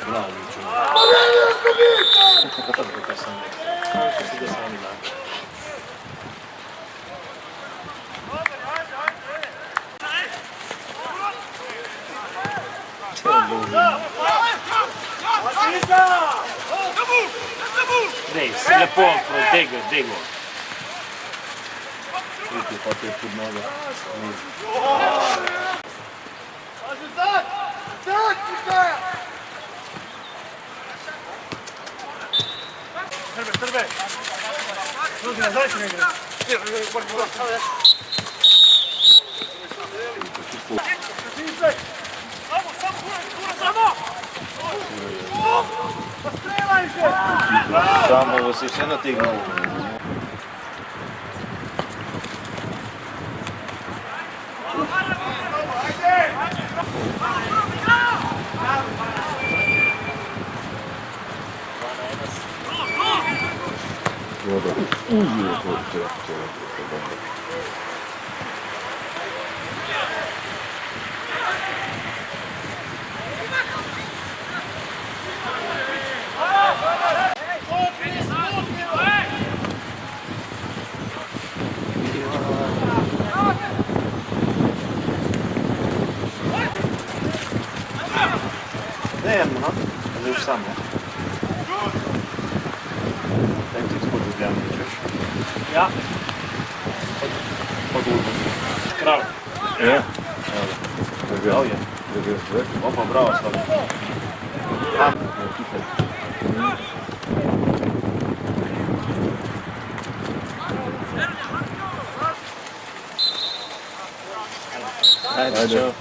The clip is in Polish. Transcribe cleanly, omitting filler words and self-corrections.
Bravo, čovjek. Kako sam rekao. Kako da sami nakon. Dej, si lepo, dego. Vidite, pa te pod noge. Trbe. Ljudi, nazaj se ne igra. Samo se sve nategnuo. Ne, no, ale już samo. Jak ty tu podłubiamy gdzieś? Ja? Podłubiamy. Kral. Nie? O je. Opa, bravo stvarno. Ajde, čao.